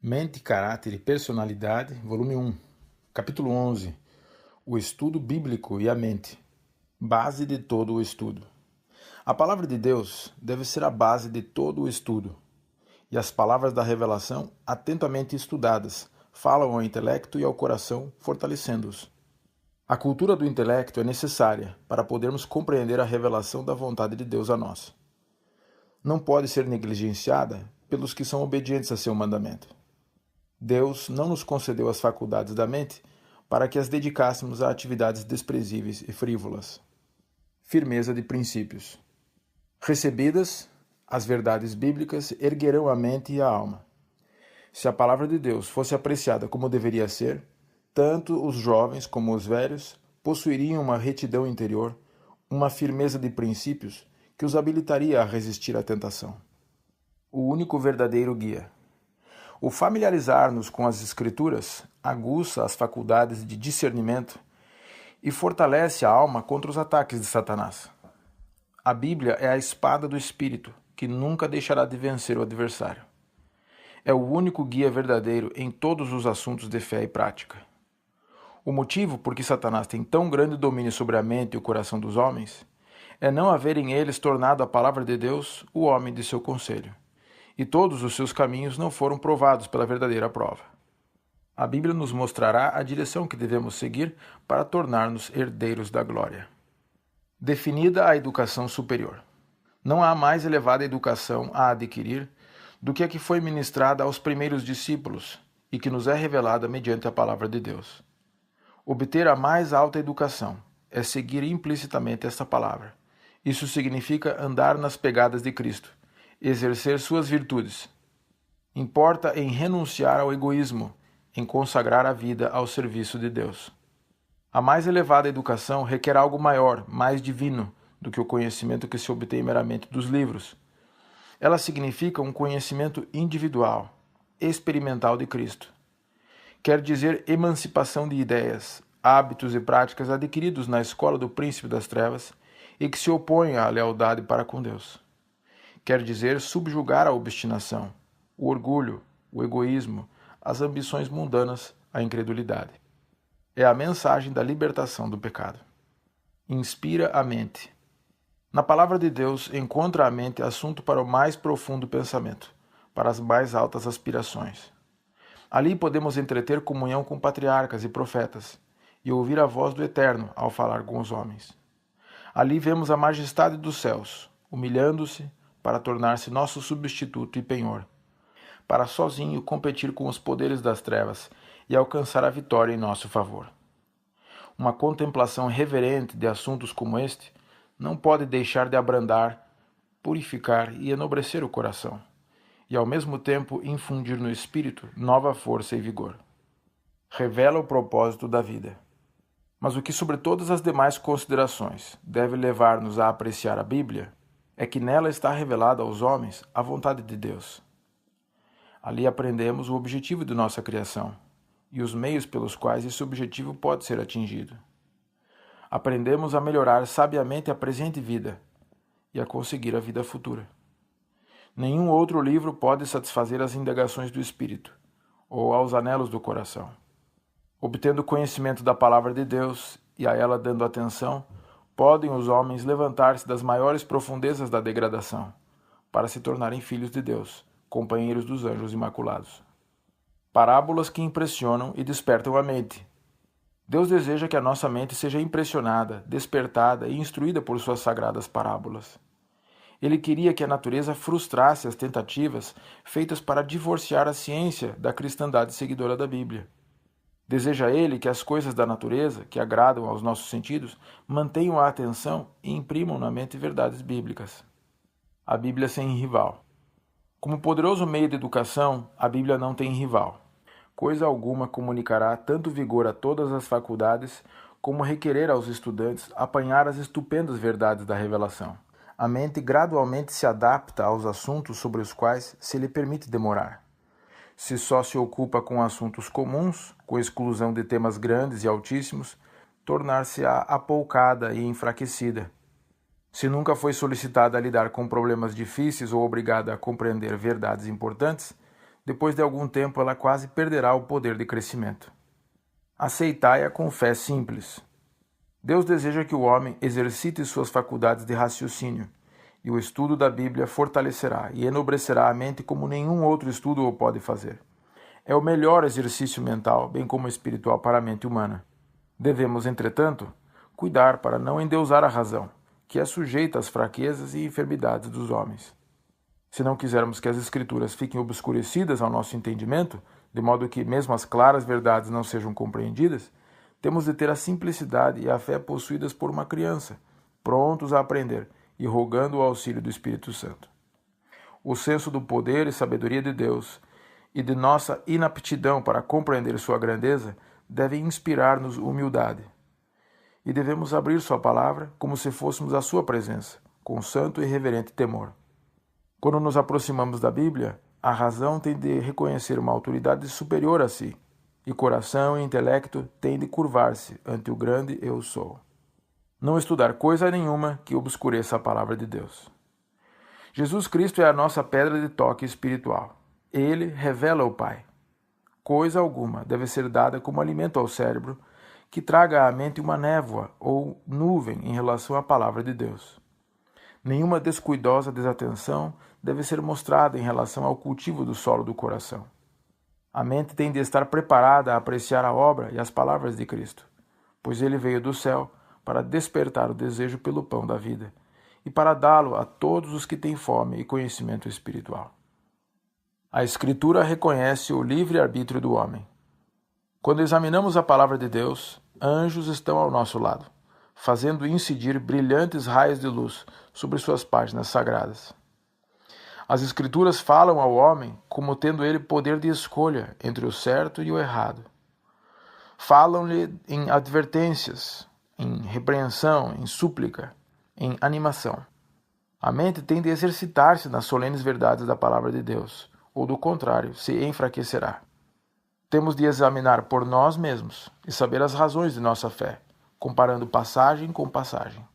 Mente, Caráter e Personalidade, volume 1, capítulo 11, o estudo bíblico e a mente, base de todo o estudo. A palavra de Deus deve ser a base de todo o estudo, e as palavras da revelação, atentamente estudadas, falam ao intelecto e ao coração, fortalecendo-os. A cultura do intelecto é necessária para podermos compreender a revelação da vontade de Deus a nós. Não pode ser negligenciada pelos que são obedientes a seu mandamento. Deus não nos concedeu as faculdades da mente para que as dedicássemos a atividades desprezíveis e frívolas. Firmeza de princípios. Recebidas, as verdades bíblicas erguerão a mente e a alma. Se a palavra de Deus fosse apreciada como deveria ser, tanto os jovens como os velhos possuiriam uma retidão interior, uma firmeza de princípios que os habilitaria a resistir à tentação. O único verdadeiro guia. O familiarizar-nos com as Escrituras aguça as faculdades de discernimento e fortalece a alma contra os ataques de Satanás. A Bíblia é a espada do Espírito, que nunca deixará de vencer o adversário. É o único guia verdadeiro em todos os assuntos de fé e prática. O motivo por que Satanás tem tão grande domínio sobre a mente e o coração dos homens é não haverem eles tornado a palavra de Deus o homem de seu conselho. E todos os seus caminhos não foram provados pela verdadeira prova. A Bíblia nos mostrará a direção que devemos seguir para tornar-nos herdeiros da glória. Definida a educação superior. Não há mais elevada educação a adquirir do que a que foi ministrada aos primeiros discípulos e que nos é revelada mediante a palavra de Deus. Obter a mais alta educação é seguir implicitamente esta palavra. Isso significa andar nas pegadas de Cristo, exercer suas virtudes. Importa em renunciar ao egoísmo, em consagrar a vida ao serviço de Deus. A mais elevada educação requer algo maior, mais divino, do que o conhecimento que se obtém meramente dos livros. Ela significa um conhecimento individual, experimental de Cristo. Quer dizer emancipação de ideias, hábitos e práticas adquiridos na escola do príncipe das trevas e que se opõem à lealdade para com Deus. Quer dizer subjugar a obstinação, o orgulho, o egoísmo, as ambições mundanas, a incredulidade. É a mensagem da libertação do pecado. Inspira a mente. Na palavra de Deus encontra a mente assunto para o mais profundo pensamento, para as mais altas aspirações. Ali podemos entreter comunhão com patriarcas e profetas e ouvir a voz do Eterno ao falar com os homens. Ali vemos a majestade dos céus, humilhando-se, para tornar-se nosso substituto e penhor, para sozinho competir com os poderes das trevas e alcançar a vitória em nosso favor. Uma contemplação reverente de assuntos como este não pode deixar de abrandar, purificar e enobrecer o coração, e ao mesmo tempo infundir no espírito nova força e vigor. Revela o propósito da vida. Mas o que sobre todas as demais considerações deve levar-nos a apreciar a Bíblia é que nela está revelada aos homens a vontade de Deus. Ali aprendemos o objetivo de nossa criação e os meios pelos quais esse objetivo pode ser atingido. Aprendemos a melhorar sabiamente a presente vida e a conseguir a vida futura. Nenhum outro livro pode satisfazer as indagações do espírito ou aos anelos do coração. Obtendo conhecimento da palavra de Deus e a ela dando atenção, podem os homens levantar-se das maiores profundezas da degradação, para se tornarem filhos de Deus, companheiros dos anjos imaculados. Parábolas que impressionam e despertam a mente. Deus deseja que a nossa mente seja impressionada, despertada e instruída por suas sagradas parábolas. Ele queria que a natureza frustrasse as tentativas feitas para divorciar a ciência da cristandade seguidora da Bíblia. Deseja ele que as coisas da natureza, que agradam aos nossos sentidos, mantenham a atenção e imprimam na mente verdades bíblicas. A Bíblia sem rival. Como poderoso meio de educação, a Bíblia não tem rival. Coisa alguma comunicará tanto vigor a todas as faculdades, como requerer aos estudantes apanhar as estupendas verdades da revelação. A mente gradualmente se adapta aos assuntos sobre os quais se lhe permite demorar. Se só se ocupa com assuntos comuns, com exclusão de temas grandes e altíssimos, tornar-se-á apoucada e enfraquecida. Se nunca foi solicitada a lidar com problemas difíceis ou obrigada a compreender verdades importantes, Depois de algum tempo, ela quase perderá o poder de crescimento. Aceitai-a com fé simples. Deus deseja que o homem exercite suas faculdades de raciocínio, e o estudo da Bíblia fortalecerá e enobrecerá a mente como nenhum outro estudo o pode fazer. É o melhor exercício mental, bem como espiritual, para a mente humana. Devemos, entretanto, cuidar para não endeusar a razão, que é sujeita às fraquezas e enfermidades dos homens. Se não quisermos que as Escrituras fiquem obscurecidas ao nosso entendimento, de modo que mesmo as claras verdades não sejam compreendidas, temos de ter a simplicidade e a fé possuídas por uma criança, prontos a aprender e rogando o auxílio do Espírito Santo. O senso do poder e sabedoria de Deus e de nossa inaptidão para compreender sua grandeza deve inspirar-nos humildade. E devemos abrir sua palavra como se fôssemos à sua presença, com santo e reverente temor. Quando nos aproximamos da Bíblia, a razão tem de reconhecer uma autoridade superior a si, e coração e intelecto têm de curvar-se ante o grande Eu Sou. Não estudar coisa nenhuma que obscureça a palavra de Deus. Jesus Cristo é a nossa pedra de toque espiritual. Ele revela o Pai. Coisa alguma deve ser dada como alimento ao cérebro, que traga à mente uma névoa ou nuvem em relação à palavra de Deus. Nenhuma descuidosa desatenção deve ser mostrada em relação ao cultivo do solo do coração. A mente tem de estar preparada a apreciar a obra e as palavras de Cristo, pois ele veio do céu para despertar o desejo pelo pão da vida e para dá-lo a todos os que têm fome e conhecimento espiritual. A Escritura reconhece o livre-arbítrio do homem. Quando examinamos a palavra de Deus, anjos estão ao nosso lado, fazendo incidir brilhantes raios de luz sobre suas páginas sagradas. As Escrituras falam ao homem como tendo ele poder de escolha entre o certo e o errado. Falam-lhe em advertências, em repreensão, em súplica, em animação. A mente tem de exercitar-se nas solenes verdades da palavra de Deus, ou do contrário, se enfraquecerá. Temos de examinar por nós mesmos e saber as razões de nossa fé, comparando passagem com passagem.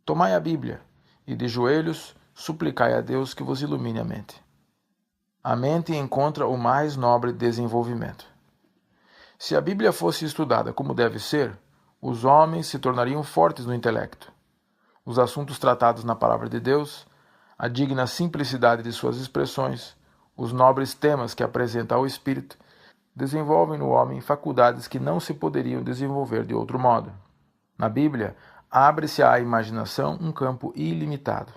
Tomai a Bíblia e, de joelhos, suplicai a Deus que vos ilumine a mente. A mente encontra o mais nobre desenvolvimento. Se a Bíblia fosse estudada como deve ser, os homens se tornariam fortes no intelecto. Os assuntos tratados na palavra de Deus, a digna simplicidade de suas expressões, os nobres temas que apresenta ao Espírito, desenvolvem no homem faculdades que não se poderiam desenvolver de outro modo. Na Bíblia, abre-se à imaginação um campo ilimitado.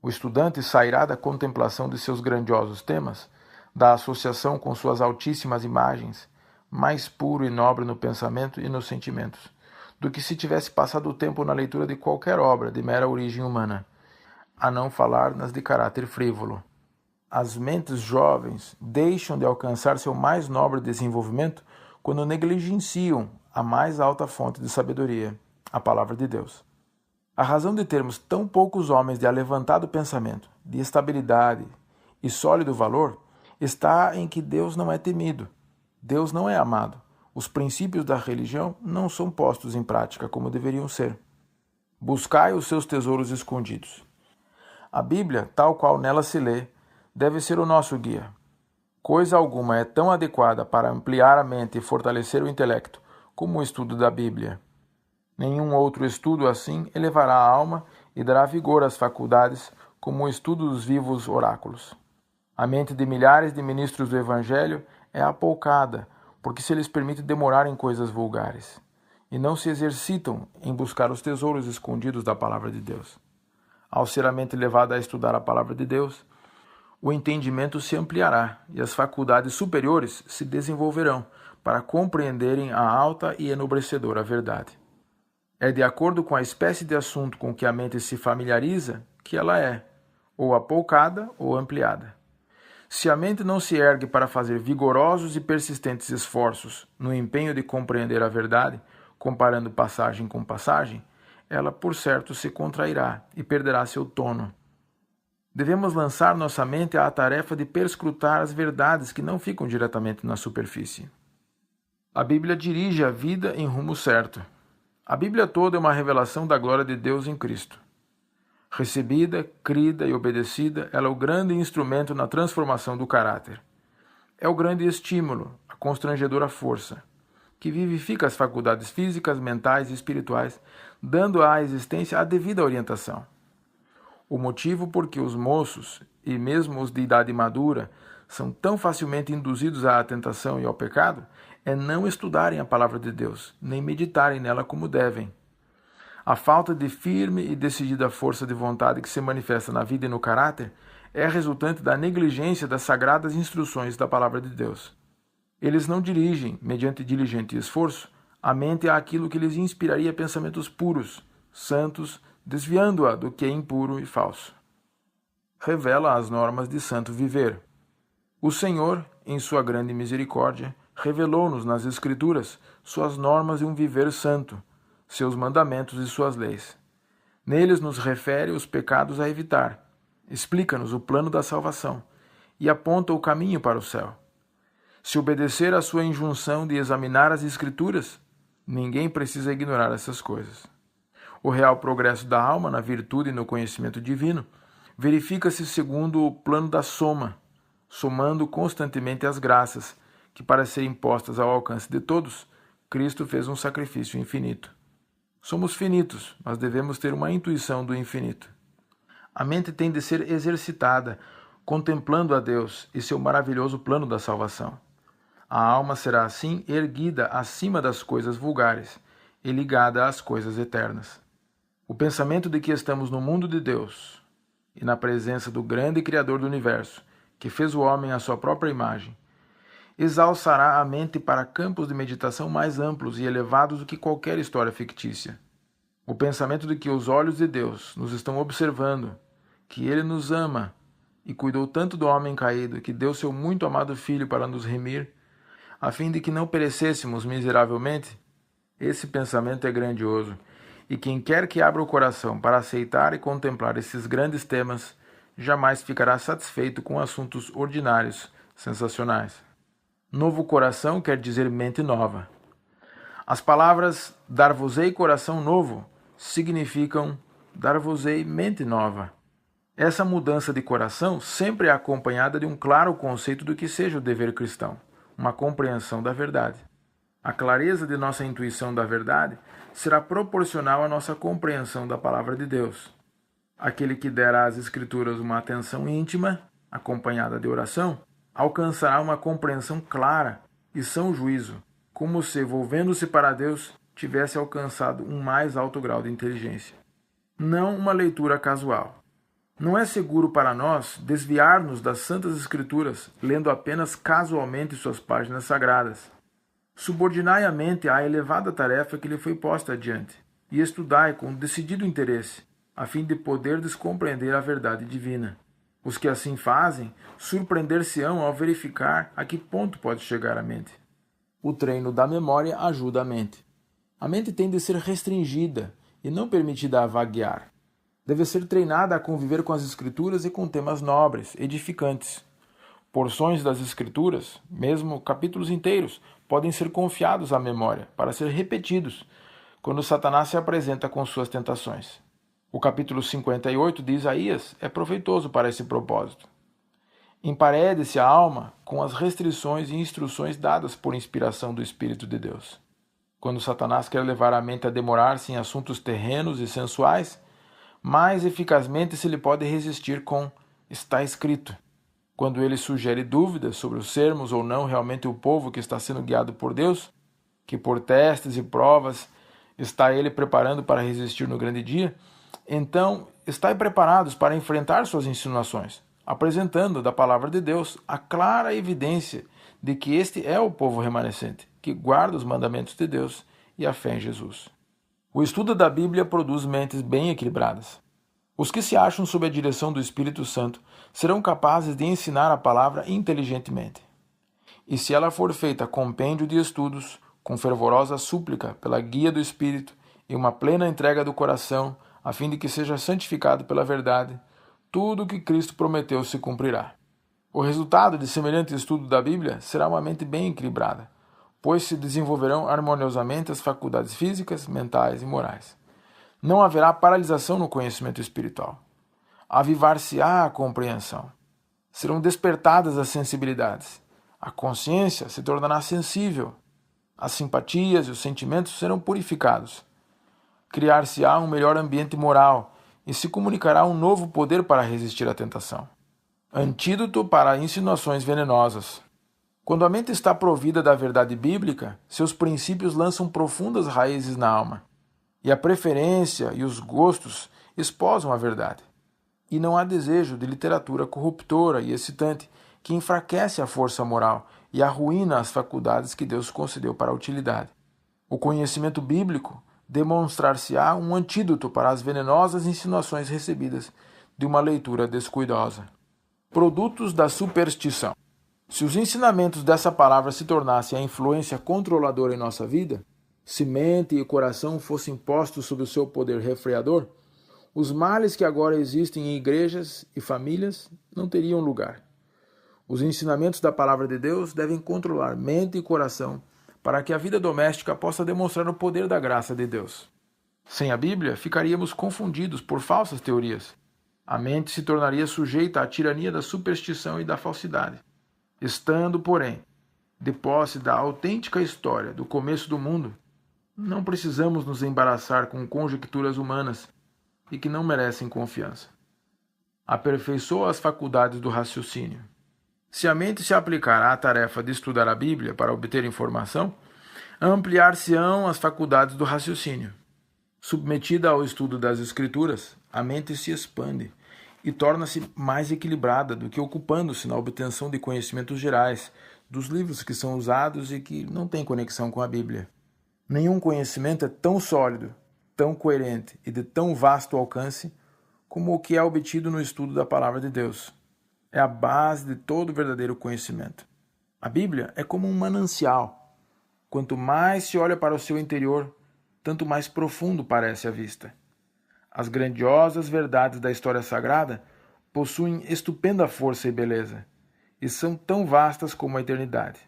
O estudante sairá da contemplação de seus grandiosos temas, da associação com suas altíssimas imagens, mais puro e nobre no pensamento e nos sentimentos, do que se tivesse passado o tempo na leitura de qualquer obra de mera origem humana, a não falar nas de caráter frívolo. As mentes jovens deixam de alcançar seu mais nobre desenvolvimento quando negligenciam a mais alta fonte de sabedoria, a palavra de Deus. A razão de termos tão poucos homens de alevantado pensamento, de estabilidade e sólido valor está em que Deus não é temido, Deus não é amado. Os princípios da religião não são postos em prática como deveriam ser. Buscai os seus tesouros escondidos. A Bíblia, tal qual nela se lê, deve ser o nosso guia. Coisa alguma é tão adequada para ampliar a mente e fortalecer o intelecto como o estudo da Bíblia. Nenhum outro estudo assim elevará a alma e dará vigor às faculdades como o estudo dos vivos oráculos. A mente de milhares de ministros do Evangelho é apoucada, porque se lhes permite demorar em coisas vulgares, e não se exercitam em buscar os tesouros escondidos da palavra de Deus. Ao ser a mente levada a estudar a palavra de Deus, o entendimento se ampliará e as faculdades superiores se desenvolverão para compreenderem a alta e enobrecedora verdade. É de acordo com a espécie de assunto com que a mente se familiariza que ela é, ou apoucada ou ampliada. Se a mente não se ergue para fazer vigorosos e persistentes esforços no empenho de compreender a verdade, comparando passagem com passagem, ela, por certo, se contrairá e perderá seu tono. Devemos lançar nossa mente à tarefa de perscrutar as verdades que não ficam diretamente na superfície. A Bíblia dirige a vida em rumo certo. A Bíblia toda é uma revelação da glória de Deus em Cristo. Recebida, crida e obedecida, ela é o grande instrumento na transformação do caráter. é o grande estímulo, a constrangedora força, que vivifica as faculdades físicas, mentais e espirituais, dando à existência a devida orientação. O motivo por que os moços, e mesmo os de idade madura, são tão facilmente induzidos à tentação e ao pecado, é não estudarem a palavra de Deus, nem meditarem nela como devem. A falta de firme e decidida força de vontade que se manifesta na vida e no caráter é resultante da negligência das sagradas instruções da palavra de Deus. Eles não dirigem, mediante diligente esforço, a mente àquilo que lhes inspiraria pensamentos puros, santos, desviando-a do que é impuro e falso. Revela as normas de santo viver. O Senhor, em sua grande misericórdia, revelou-nos nas Escrituras suas normas de um viver santo, seus mandamentos e suas leis. Neles nos refere os pecados a evitar, explica-nos o plano da salvação e aponta o caminho para o céu. Se obedecer à sua injunção de examinar as Escrituras, ninguém precisa ignorar essas coisas. O real progresso da alma na virtude e no conhecimento divino verifica-se segundo o plano da soma, somando constantemente as graças, que para serem postas ao alcance de todos, Cristo fez um sacrifício infinito. Somos finitos, mas devemos ter uma intuição do infinito. A mente tem de ser exercitada, contemplando a Deus e seu maravilhoso plano da salvação. A alma será assim erguida acima das coisas vulgares e ligada às coisas eternas. O pensamento de que estamos no mundo de Deus e na presença do grande Criador do universo, que fez o homem à sua própria imagem, exalçará a mente para campos de meditação mais amplos e elevados do que qualquer história fictícia. O pensamento de que os olhos de Deus nos estão observando, que Ele nos ama e cuidou tanto do homem caído que deu seu muito amado Filho para nos remir, a fim de que não perecêssemos miseravelmente, esse pensamento é grandioso, e quem quer que abra o coração para aceitar e contemplar esses grandes temas, jamais ficará satisfeito com assuntos ordinários, sensacionais. Novo coração quer dizer mente nova. As palavras dar-vos-ei coração novo significam dar-vos-ei mente nova. Essa mudança de coração sempre é acompanhada de um claro conceito do que seja o dever cristão, uma compreensão da verdade. A clareza de nossa intuição da verdade será proporcional à nossa compreensão da palavra de Deus. Aquele que der às Escrituras uma atenção íntima, acompanhada de oração, alcançará uma compreensão clara e são juízo, como se, volvendo-se para Deus, tivesse alcançado um mais alto grau de inteligência. Não uma leitura casual. Não é seguro para nós desviar-nos das Santas Escrituras, lendo apenas casualmente suas páginas sagradas. Subordinai a mente à elevada tarefa que lhe foi posta adiante, e estudai com decidido interesse, a fim de poderdes compreender a verdade divina. Os que assim fazem, surpreender-se-ão ao verificar a que ponto pode chegar a mente. O treino da memória ajuda a mente. A mente tem de ser restringida e não permitida a vaguear. Deve ser treinada a conviver com as Escrituras e com temas nobres, edificantes. Porções das Escrituras, mesmo capítulos inteiros, podem ser confiados à memória, para ser repetidos, quando Satanás se apresenta com suas tentações. O capítulo 58 de Isaías é proveitoso para esse propósito. Emparede-se a alma com as restrições e instruções dadas por inspiração do Espírito de Deus. Quando Satanás quer levar a mente a demorar-se em assuntos terrenos e sensuais, mais eficazmente se lhe pode resistir com "está escrito". Quando ele sugere dúvidas sobre o sermos ou não realmente o povo que está sendo guiado por Deus, que por testes e provas está ele preparando para resistir no grande dia, então estai preparados para enfrentar suas insinuações, apresentando da palavra de Deus a clara evidência de que este é o povo remanescente, que guarda os mandamentos de Deus e a fé em Jesus. O estudo da Bíblia produz mentes bem equilibradas. Os que se acham sob a direção do Espírito Santo serão capazes de ensinar a palavra inteligentemente. E se ela for feita compêndio de estudos, com fervorosa súplica pela guia do Espírito e uma plena entrega do coração, a fim de que seja santificado pela verdade, tudo o que Cristo prometeu se cumprirá. O resultado de semelhante estudo da Bíblia será uma mente bem equilibrada, pois se desenvolverão harmoniosamente as faculdades físicas, mentais e morais. Não haverá paralisação no conhecimento espiritual. Avivar-se-á a compreensão. Serão despertadas as sensibilidades. A consciência se tornará sensível. As simpatias e os sentimentos serão purificados. Criar-se-á um melhor ambiente moral e se comunicará um novo poder para resistir à tentação. Antídoto para insinuações venenosas. Quando a mente está provida da verdade bíblica, seus princípios lançam profundas raízes na alma, e a preferência e os gostos esposam a verdade. E não há desejo de literatura corruptora e excitante que enfraquece a força moral e arruína as faculdades que Deus concedeu para a utilidade. O conhecimento bíblico demonstrar-se-á um antídoto para as venenosas insinuações recebidas de uma leitura descuidosa. Produtos da superstição. Se os ensinamentos dessa palavra se tornassem a influência controladora em nossa vida, se mente e coração fossem postos sob o seu poder refreador, os males que agora existem em igrejas e famílias não teriam lugar. Os ensinamentos da palavra de Deus devem controlar mente e coração para que a vida doméstica possa demonstrar o poder da graça de Deus. Sem a Bíblia, ficaríamos confundidos por falsas teorias. A mente se tornaria sujeita à tirania da superstição e da falsidade. Estando, porém, de posse da autêntica história do começo do mundo, não precisamos nos embaraçar com conjecturas humanas e que não merecem confiança. Aperfeiçoa as faculdades do raciocínio. Se a mente se aplicar à tarefa de estudar a Bíblia para obter informação, ampliar-se-ão as faculdades do raciocínio. Submetida ao estudo das Escrituras, a mente se expande e torna-se mais equilibrada do que ocupando-se na obtenção de conhecimentos gerais, dos livros que são usados e que não têm conexão com a Bíblia. Nenhum conhecimento é tão sólido, tão coerente e de tão vasto alcance como o que é obtido no estudo da Palavra de Deus. É a base de todo verdadeiro conhecimento. A Bíblia é como um manancial. Quanto mais se olha para o seu interior, tanto mais profundo parece a vista. As grandiosas verdades da história sagrada possuem estupenda força e beleza, e são tão vastas como a eternidade.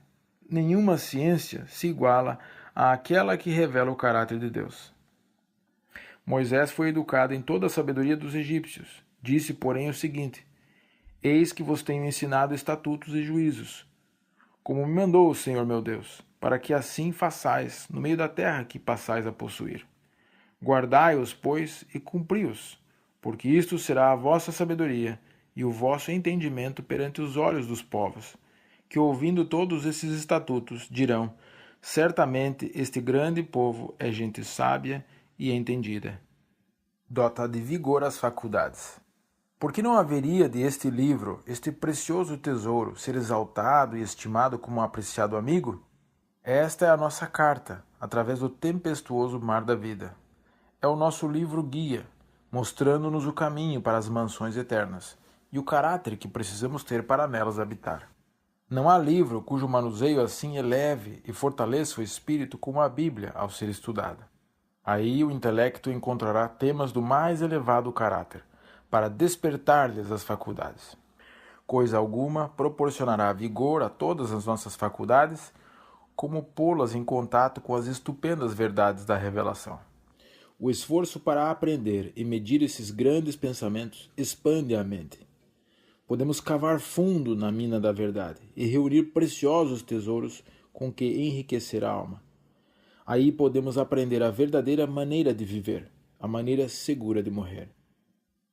Nenhuma ciência se iguala àquela que revela o caráter de Deus. Moisés foi educado em toda a sabedoria dos egípcios. Disse, porém, o seguinte: Eis que vos tenho ensinado estatutos e juízos, como me mandou o Senhor meu Deus, para que assim façais no meio da terra que passais a possuir. Guardai-os, pois, e cumpri-os, porque isto será a vossa sabedoria e o vosso entendimento perante os olhos dos povos, que ouvindo todos esses estatutos dirão: certamente este grande povo é gente sábia e entendida. Dota de vigor as faculdades. Por que não haveria de este livro, este precioso tesouro, ser exaltado e estimado como um apreciado amigo? Esta é a nossa carta, através do tempestuoso mar da vida. É o nosso livro guia, mostrando-nos o caminho para as mansões eternas e o caráter que precisamos ter para nelas habitar. Não há livro cujo manuseio assim eleve e fortaleça o espírito como a Bíblia ao ser estudada. Aí o intelecto encontrará temas do mais elevado caráter, para despertar-lhes as faculdades. Coisa alguma proporcionará vigor a todas as nossas faculdades, como pô-las em contato com as estupendas verdades da revelação. O esforço para aprender e medir esses grandes pensamentos expande a mente. Podemos cavar fundo na mina da verdade e reunir preciosos tesouros com que enriquecer a alma. Aí podemos aprender a verdadeira maneira de viver, a maneira segura de morrer.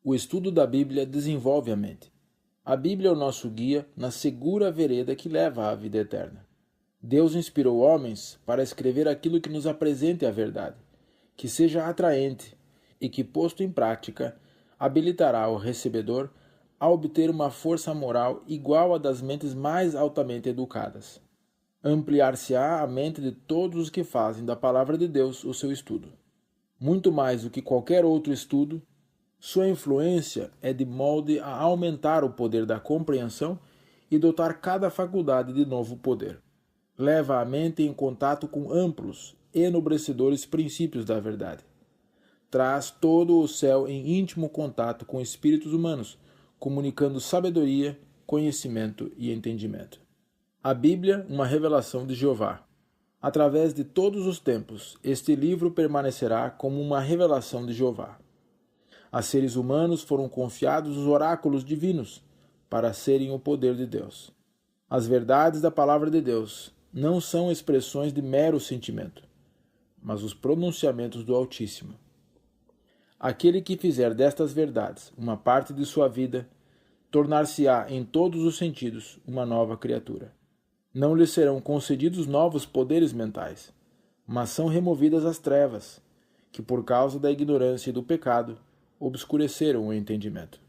O estudo da Bíblia desenvolve a mente. A Bíblia é o nosso guia na segura vereda que leva à vida eterna. Deus inspirou homens para escrever aquilo que nos apresente a verdade, que seja atraente e que, posto em prática, habilitará o recebedor a obter uma força moral igual à das mentes mais altamente educadas. Ampliar-se-á a mente de todos os que fazem da Palavra de Deus o seu estudo. Muito mais do que qualquer outro estudo, sua influência é de molde a aumentar o poder da compreensão e dotar cada faculdade de novo poder. Leva a mente em contato com amplos, enobrecedores princípios da verdade. Traz todo o céu em íntimo contato com espíritos humanos, comunicando sabedoria, conhecimento e entendimento. A Bíblia, uma revelação de Jeová. Através de todos os tempos, este livro permanecerá como uma revelação de Jeová. A seres humanos foram confiados os oráculos divinos para serem o poder de Deus. As verdades da palavra de Deus não são expressões de mero sentimento, mas os pronunciamentos do Altíssimo. Aquele que fizer destas verdades uma parte de sua vida, tornar-se-á em todos os sentidos uma nova criatura. Não lhe serão concedidos novos poderes mentais, mas são removidas as trevas, que por causa da ignorância e do pecado obscureceram o entendimento.